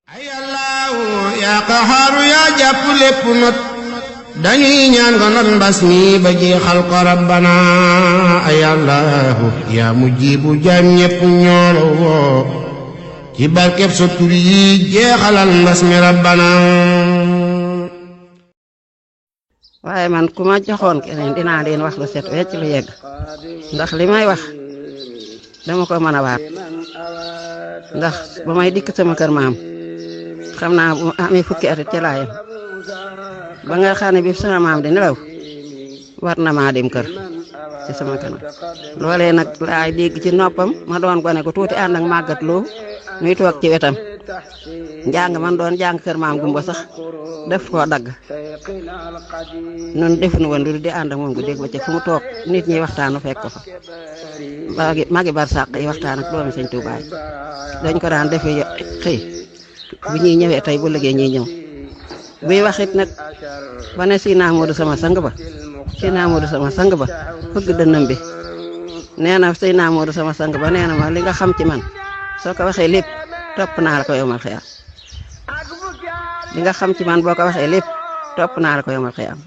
ay Allahu yaa qaxaaru yaa jàpp lépp not dañuy ñaan nga not mbas mi ba jeexal ko rabbana ay Allahu yaa mujibu jaam ñépp ñoolo woo ci barkeb sa tur yi jeexalal mbas mi rabbana. waaye man ku ma joxoon keneen dinaa leen wax lu set wecc lu yegg ndax li may wax dama ko mën a waat ndax ba may dikk sama kër maam xam naa bu amee fukki at ci laayam ba nga xam ne bi sama maam di nelaw war na maa dem kër ci sama kanam loolee nag laay dégg ci noppam ma doon gone ko tuuti ànd ak màggat loo ñuy toog ci wetam njàng man doon jàng kër maam gumba sax def koo dagg noonu defuñu woon lu di ànd ak moom gu dégg ba ca fu mu toog nit ñi waxtaanu fekk ko fa magi bar sàq yi waxtaan ak doomi sëñ Tuubaa dañ ko daan defee xëy bu ñuy ñëwee tey bu liggéey ñuy ñëw buy waxit nag ba ne Sina Moodu sama sang ba Sina Moodu sama sang ba fëgg dënnam bi nee na Sina Moodu sama sang ba nee na ma li nga xam ci man soo ko waxee lépp topp naa la ko yomal xiyaam li nga xam ci man boo ko waxee lépp topp naa la ko yomal xiyaam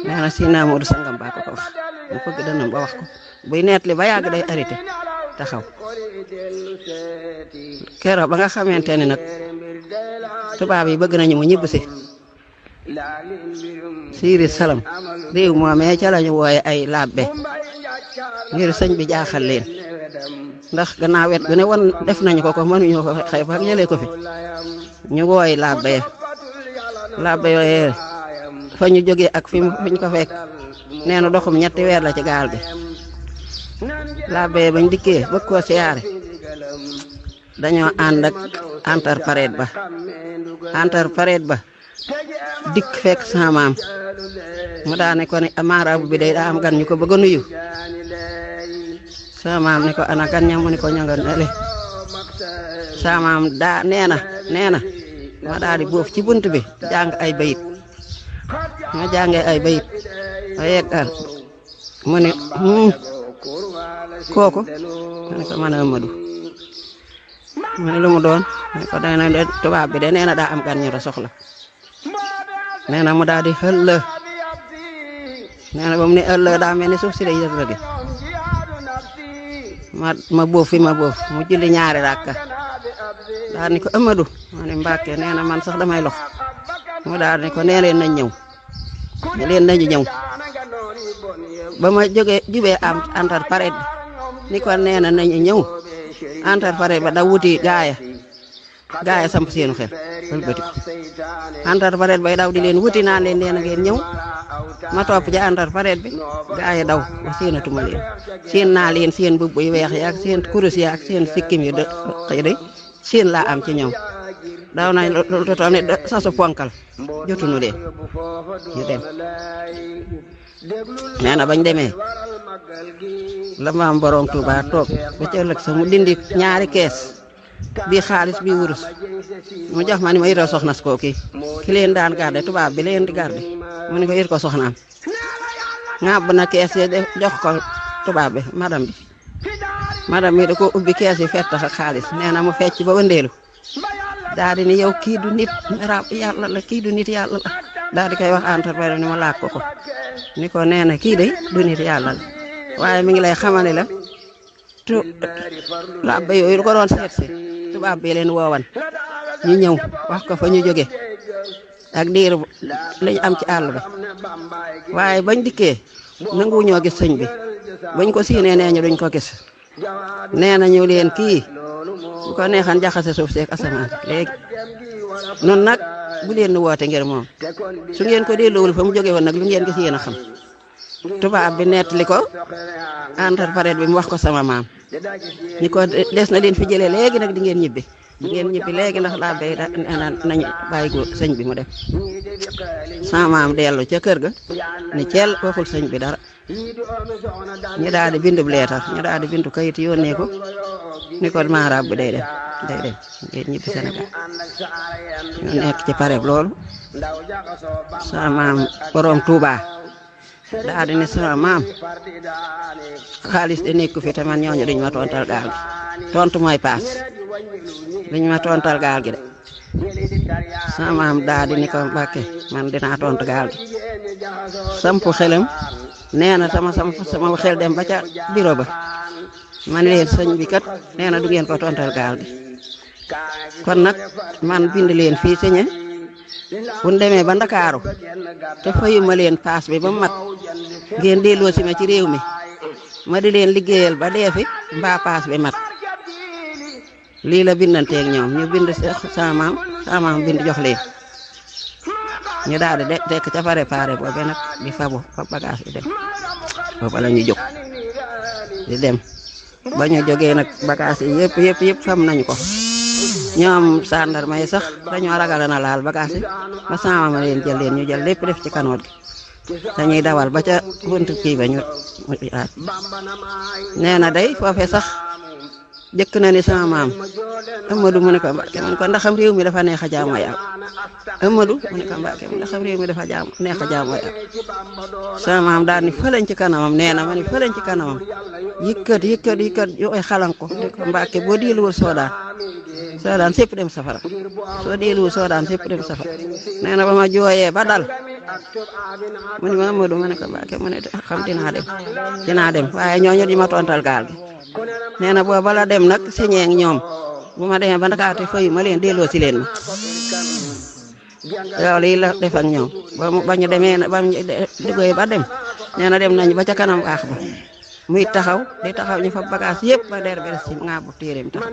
nee na Sina Moodu sangam baa ko ko wax mu fëgg dënnam ba wax ko buy neet li ba yàgg day arrêté taxaw keroog ba nga xamante ne nag tubaab yi bëgg nañu mu ñibbisi siiri salam réew moomee ca lañu wooye ay labbe ngir sëñ bi jaaxal leen ndax gannaaw wet gu ne won def nañu ko mënuñu ko xëy fa jëlee ko fi ñu wooy labbe yooyee fa ñu jógee ak fi ñu ko fekk nee na doxum ñetti weer la ci gaal bi labbe bañ dikkee bëgg koo siyaare dañoo ànd ak antar pareet ba dikk fekk sama maam mu daane ko ne maaraabu bi day daa am gan ñu ko bëgg a nuyu sama maam ni ko ana gan ña mu ni ko ñanga nele sama maam daa nee na ma daal di boof ci bunt bi jàng ay bayit ma jàngee ay bayit a yeggal mu ne kooku ma ne ko mën a Amadu ma ne lu mu doon ne ko dana tubaab bi de nee na daa am gan ñu la soxla nee na mu daal di ëll nee na ba mu ne ëll daa mel ni suuf si day yëg ma boof mu julli ñaari rakka daal ni ko Amadu ma ne Mbàkke nee na man sax damay lox mu daal ni ko nee leen nañ ñëw ne leen nañu ñëw ba ma jubee am antar paret bi ni ko nee na nañu ñëw antar paret ba da wuti gaaya samp seenu xel ëlbati ko antar paret bay daw di leen wuti naan leen nee na ngeen ñëw ma topp ci antar paret bi gaaya daw ba seenatuma leen seen naa leen seen mbubb yu weex yi ak seen kurus yi ak seen sikkim yu xëy day seen laa am ci ñoom daw nañ lu total ne sasu ponkal jotuñu leen ñu dem nee na bañ demee la maam borom Tuuba toog ba ca ëllëg sa mu dindi ñaari kees bi xaalis bi wurus mu jox ma ni ma yitoo soxnas koo ki leen daan garde tubaab bi leen di garde mu ni ko yit ko soxnaam ŋàbb na kees yi jox ko tubaab bi madame bi da ko ubbi kees yi fett ak xaalis nee na mu fecc ba wëndeelu daal di ni yow kii du nit rab yàlla la kii du nit yàlla la daal di koy wax entrepreneur ni ma laaj ko ni ko nee na kii de du nit yàlla la waaye mi ngi lay xamane la labbe yooyu lu ko doon seet si tubaab bi leen woowan ñu ñëw wax ko fa ñu jóge ak diir lañ am ci àll bi waaye bañ dikkee nangu ñoo gis sëñ bi bañ ko siinee nee ñu duñ ko gis nee na ñu leen kii bu ko neexan jaxase suuf seek asamaan léegi nun nag bu leen nu woote ngir moom su ngeen ko delloowul fa mu jóge woon nag lu ngeen gis yéen a xam tubaab bi nettali ko antar paret bi mu wax ko sama maam ni ko des na leen fi jëlee léegi nag di ngeen ñibbi léegi ndax laa bay nañu bàyyi ko sëñ bi mu dem sama maam dellu ca kër ga ni ceel waxul sëñ bi dara ñu daal di bindu leetar ñu daal di bindu kayit yónnee ko ni ko maaraab bi day dem ngeen ñibbi Sénégal ñu nekk ci pareb loolu sama maam borom Tuuba daal di ne sama maam xaalis de nekku fi te man ñooñu duñ ma tontal gaal gi tontu mooy paas duñ ma tontal gaal gi de sama maam daa di ni ko Mbàkke man dinaa tontu gaal gi samp xelam nee na sama xel dem ba ca bureau ba man leen sëñ bi kat nee na du ngeen ko tontal gaal gi kon nag man bind leen fii siñe bu ñu demee ba Ndakaaru te fayuma leen paas bi ba mu mat ngeen delloo si ma ci réew mi ma di leen liggéeyal ba dee fi mbaa paas bi mat lii la bindanteeg ñoom ñu bind sama maam bind jox leen ñu daal di tekk ca préparé boobu nag di fabu fa bagage bi dem boobu la ñu jóg di dem ba ñu jógee nag bagage yi yëpp fam nañu ko ñoom gendarme yi sax dañoo ragal na laal bagage yi ba sama ma leen jël leen ñu jël lépp def ci kanoot gi dañuy dawal ba ca buntu kii ba ñu nee na day foofe sax jëkk na ni sama maam Amadou mu ne ko Mbàkke mu ne ko ndaxam réew mi dafa neex a jaamu yàlla Amadou mu ne ko Mbàkke ndaxam réew mi dafa neex a jaamu yàlla sama maam daal ni fëleñ ci kanamam nee na ma ni fëleñ ci kanamam yëkkat yooy xalan ko ne ko Mbàkke boo diiluwul soodaan sépp dem safara soo diiluwul soodaan sépp dem safara nee na ba ma jooyee ba dal mu ne ma Amadou mu ne ko Mbàkke mu ne xam dinaa dem waaye ñooñu di ma tontal gaal gi nee na booba la dem nag siñeeg ñoom bu ma demee ba Ndakaar te fayu ma leen delloo si leen ma loolu yi la def ak ñoom ba ñu demee ba ñu liggéey ba dem nee na dem nañu ba ca kanam baax ba muy taxaw ñu fa bagage yëpp ba der beres ci ŋaabu téeréem taxaw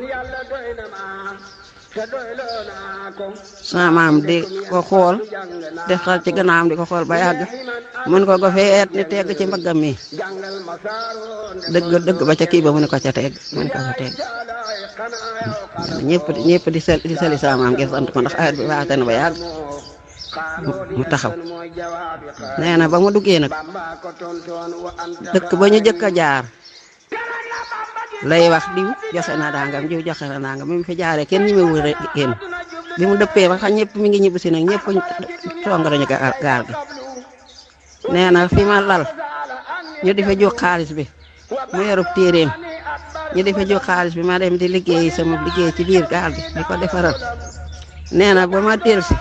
sama maam di ko xool di xal ci gannaawam di ko xool ba yàgg mun ko gofeet ni tegg ci mbaggam mi dëgg ba ca kii ba mu ne ko ca tegg ñëpp di sali sama maam ngir sant ko ndax ayat bi waate na ba yàgg mu taxaw nee na ba mu duggee nag dëkk ba ñu jëkk a jaar lay wax diw joxe na dangam jiw joxe na dangam mi mu fi jaaree kenn ñi ma wër génn bi mu dëppee ba xam ñëpp mi ngi ñibbi si nag ñëpp song nañu gaal gi nee na fi ma lal ñu di fa jóg xaalis bi mu yorub téeréem ñu di fa jóg xaalis bi ma dem di liggéey sama liggéey ci biir gaal gi di ko defaral nee na ba ma dellusi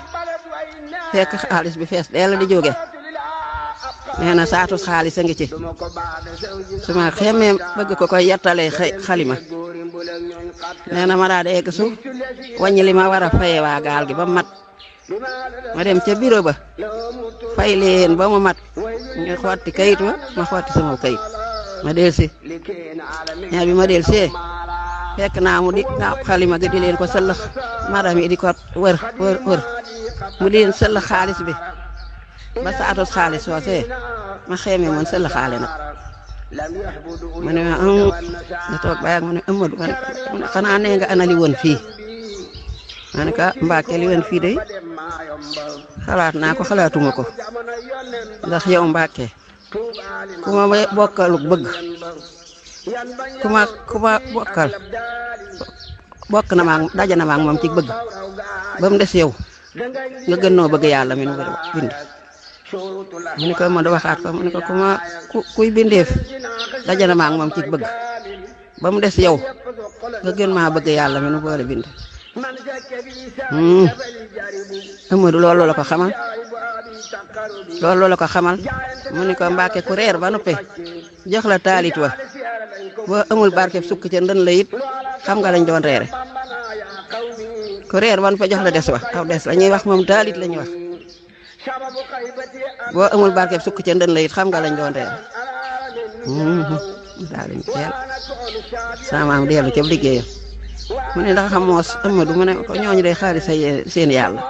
fekk xaalis bi fees dell di jóge nee na saatu xaalis a ngi ci su ma xemee bëgg ko koy yettalee xalima nee na ma daal di egg suuf wàññi li ma war a fayee waa gaal gi ba mat ma dem ca bureau ba fay leen ba mu mat ñu xotti kayit ma xotti sama kayit ma dellusi ñaar bi ma dellusee fekk naa mu di xalima gi di leen ko sëllax madame yi di ko wër mu di leen sëllax xaalis bi ba saatu xaalis soosee ma xeemee man sëllax xaale nag mu ne ma toog ba yàgg mu ne Amadou mu ne xanaa nee nga ana li woon fii ma ne ko Mbàkke li woon fii de xalaat naa ko xalaatuma ko ndax yow Mbàkke ku ma bokkalu bëgg ku ma bokkal bokk na maag daje na maag moom ci bëgg ba mu des yow nga gën noo bëgg yàlla mi nu bind mu ne ko ma da waxaat ko mu ne ko kuy bindeef daje na maag moom ci bëgg ba mu des yow nga gën maa bëgg yàlla mi nu boole bind Amadou loolu la ko xamal mu ne ko Mbàkke ku reer ba noppi jox la taalit wa boo amul barke sukk ca ndën la it xam nga lañ doon reere ku reer ba noppi jox la des wa aw des la ñuy wax moom taalit la ñuy wax boo amul barke sukk ca ndën la it xam nga lañ doon reere daal di teel sama maam dellu ca liggéeyam mu ne ndax xam moos Amadou mu ne ko ñooñu day xaalis seen yàlla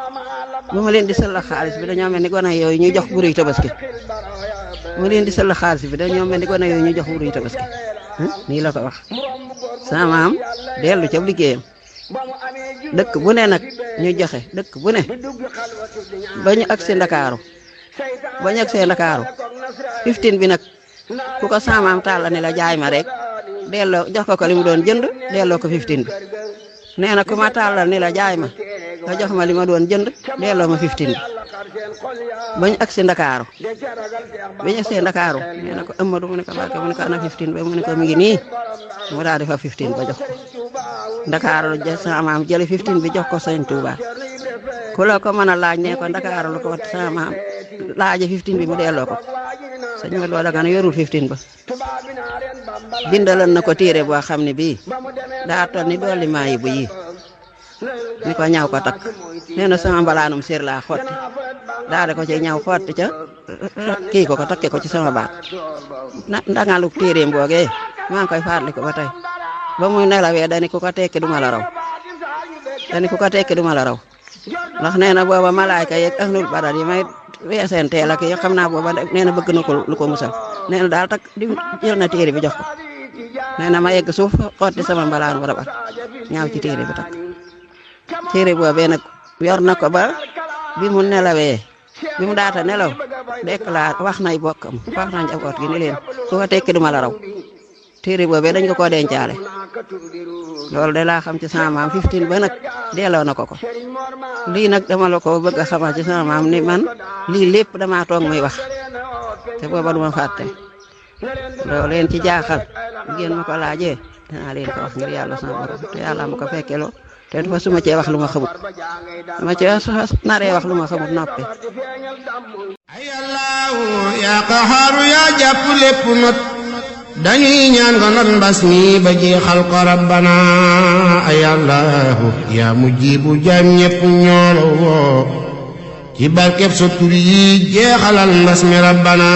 bu ma leen di sëlla xaalis bi dañoo mel ni gone yooyu ñu jox buruy tabaski bu ma leen di sëlla xaalis bi dañoo mel ni gone yooyu ñu jox buruy tabaski nii la ko wax sama maam dellu ca liggéeyam dëkk bu ne nag ñu joxe dëkk bu ne ba ñu agsi Ndakaaru 15 bi nag ku ko sama maam tàlla ne la jaay ma rek delloo jox ko li mu doon jënd delloo ko 15 bi nee na ku ma tàllal ni la jaay ma nga jox ma li ma doon jënd delloo ma 15 bi bañ agsi Ndakaaru nee na ko Amadou mu ne ko Mbàkke mu ne ko ana 15 ba mu ne ko mi ngi nii mu daal di fa 15 ba jox ko Ndakaaru sama maam jële 15 bi jox ko Sëñ Tuuba ku la ko mën a laaj ne ko Ndakaaru lu ko wat sama maam laaje 15 bi mu delloo ko sëñ ma loo daga ne yorul 15 ba bindaloon na ko téere boo xam ne bii daa toll ni dolli maa yi bu yi ni ko ñaw ko takk nee na sama mbalaanum sér laa xotti daal ko ci ñaw xotti ca kii ko takke ko ci sama baat ndangalu téereem boogee maa ngi koy faatli ko ba tey ba muy nelawee dani ku ko tekki duma la raw dani ku ko tekki duma la raw ndax nee na booba malaayka yeeg ahlul badar yi may weesenteel ak yi xam naa booba nee na bëgg na ko lu ko musal nee na daal tak di jël na téere bi jox ko nee na ma yegg suuf xotti sama mbalaanu rabat ñaaw ci téere bi takk téere boobee nag yor na ko ba bi mu nelawee bi mu daata nelaw déclaré wax nay bokkam wax na njaboot gi ni leen ku ko tekki duma la raw téere boobee dañ ko koo dencaale loolu de laa xam ci sama maam 15 ba nag delloo na ko ko lii nag dama la ko bëgg a xamal ci sama maam ni man lii lépp damaa toog muy wax te booba duma fàtte loolu leen ci jaaxal ngeen ma ko laajee danaa leen ko wax ngir yàlla sama borom te yàlla ma ko fekkeloo te dafa suma cee wax lu ma xamut ma cee naree wax lu ma xamut noppi ay Allahu yaa qaharu yaa jàpp lépp not dañuy ñaan nga not mbas mi ba jeexal ko rabbana ay Allahu yaa mujibu jaam ñépp ñoolo woo ci barkeb sa tur yi jeexalal mbas mi rabbana